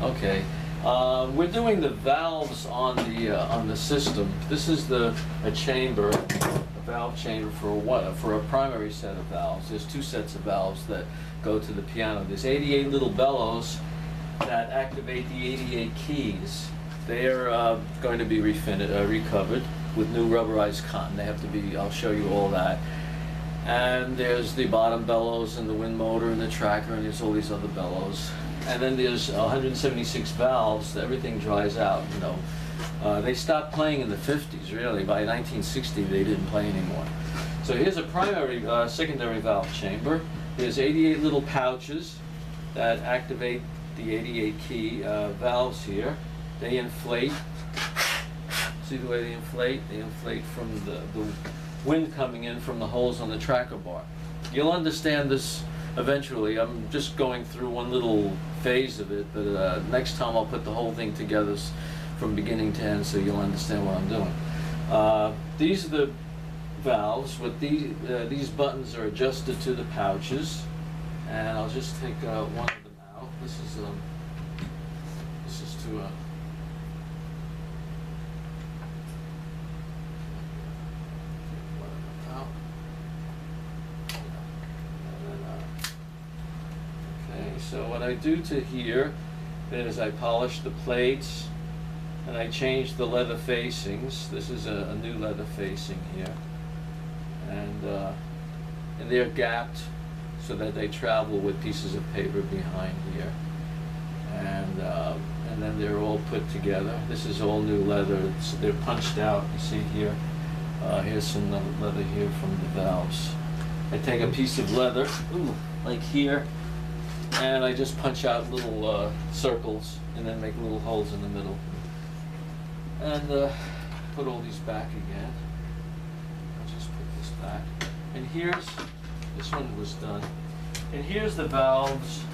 Okay. We're doing the valves on the system. This is a chamber, a valve chamber for a primary set of valves. There's two sets of valves that go to the piano. There's 88 little bellows that activate the 88 keys. They're going to be recovered with new rubberized cotton. They have to be. I'll show you all that. And there's the bottom bellows and the wind motor and the tracker, and there's all these other bellows. And then there's 176 valves. Everything dries out, you know. They stopped playing in the 50s, really. By 1960, they didn't play anymore. So here's a primary, secondary valve chamber. There's 88 little pouches that activate the 88 key valves here. They inflate. See the way they inflate? They inflate from the wind coming in from the holes on the tracker bar. You'll understand this eventually. I'm just going through one little phase of it, but next time I'll put the whole thing together from beginning to end so you'll understand what I'm doing. These are the valves. With these buttons are adjusted to the pouches, and I'll just take one of them out. This is to so what I do to here is I polish the plates and I change the leather facings. This is a new leather facing here, and they're gapped so that they travel with pieces of paper behind here, and then they're all put together. This is all new leather. They're punched out. You see here. Here's some leather here from the valves. I take a piece of leather, like here, and I just punch out little circles and then make little holes in the middle. And put all these back again. I'll just put this back. And this one was done. And here's the valves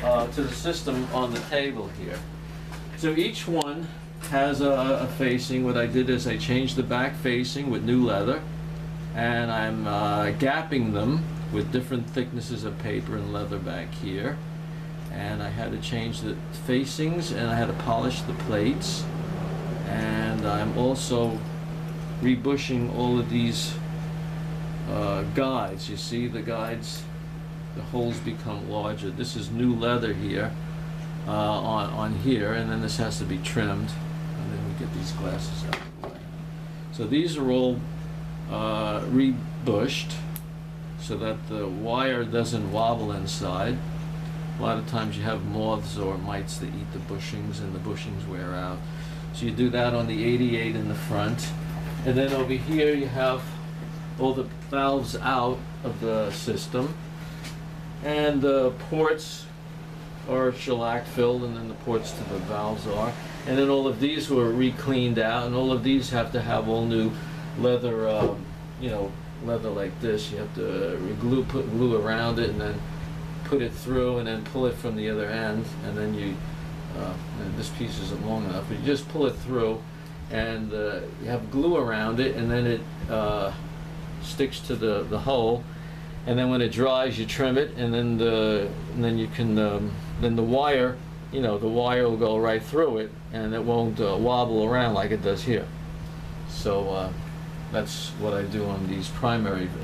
to the system on the table here. So each one has a facing. What I did is I changed the back facing with new leather, and I'm gapping them with different thicknesses of paper and leather back here. And I had to change the facings, and I had to polish the plates. And I'm also rebushing all of these guides. You see the guides, the holes become larger. This is new leather here on here, and then this has to be trimmed. And then we get these glasses out of the way. So these are all rebushed so that the wire doesn't wobble inside. A lot of times you have moths or mites that eat the bushings, and the bushings wear out. So you do that on the 88 in the front. And then over here you have all the valves out of the system. And the ports are shellac filled, and then the ports to the valves are. And then all of these were re-cleaned out, and all of these have to have all new leather, leather like this. You have to put glue around it, and then put it through, and then pull it from the other end, and then and this piece isn't long enough, but you just pull it through, and you have glue around it, and then it sticks to the hole, and then when it dries you trim it, and then you can then the wire, the wire will go right through it, and it won't wobble around like it does here. So that's what I do on these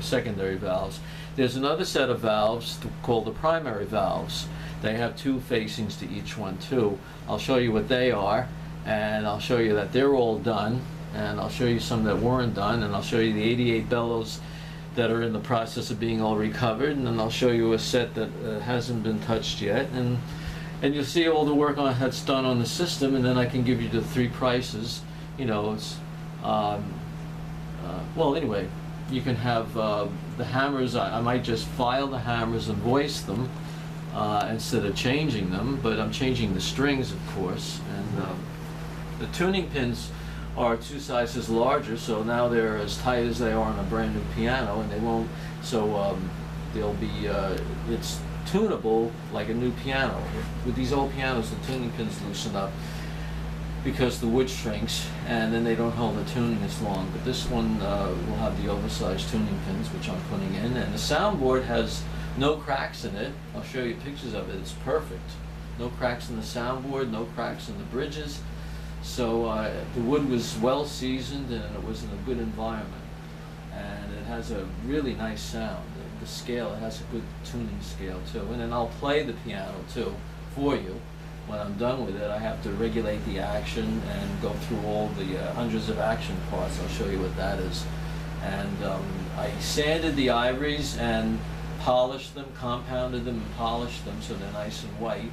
secondary valves. There's another set of valves called the primary valves. They have two facings to each one too. I'll show you what they are, and I'll show you that they're all done, and I'll show you some that weren't done, and I'll show you the 88 bellows that are in the process of being all recovered, and then I'll show you a set that hasn't been touched yet, and you'll see all the work that's done on the system, and then I can give you the three prices. Well, anyway, you can have the hammers. I might just file the hammers and voice them instead of changing them, but I'm changing the strings, of course. And the tuning pins are 2 sizes larger, so now they're as tight as they are on a brand new piano, and they won't. So they'll be. It's tunable like a new piano. With these old pianos, the tuning pins loosen up because the wood shrinks, and then they don't hold the tuning as long. But this one will have the oversized tuning pins, which I'm putting in, and the soundboard has no cracks in it. I'll show you pictures of it. It's perfect. No cracks in the soundboard, no cracks in the bridges. So the wood was well seasoned and it was in a good environment. And it has a really nice sound. The scale, it has a good tuning scale too. And then I'll play the piano too for you. When I'm done with it, I have to regulate the action and go through all the hundreds of action parts. I'll show you what that is. And I sanded the ivories and polished them, compounded them and polished them so they're nice and white.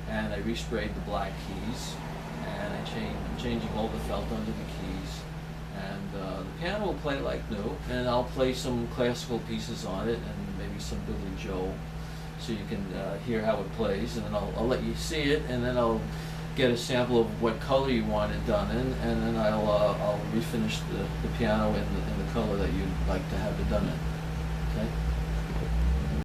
And I resprayed the black keys. And I'm changing all the felt under the keys. And the piano will play like new. And I'll play some classical pieces on it and maybe some Billy Joel, so you can hear how it plays. And then I'll let you see it, and then I'll get a sample of what color you want it done in, and then I'll refinish the piano in the color that you'd like to have it done in. Okay?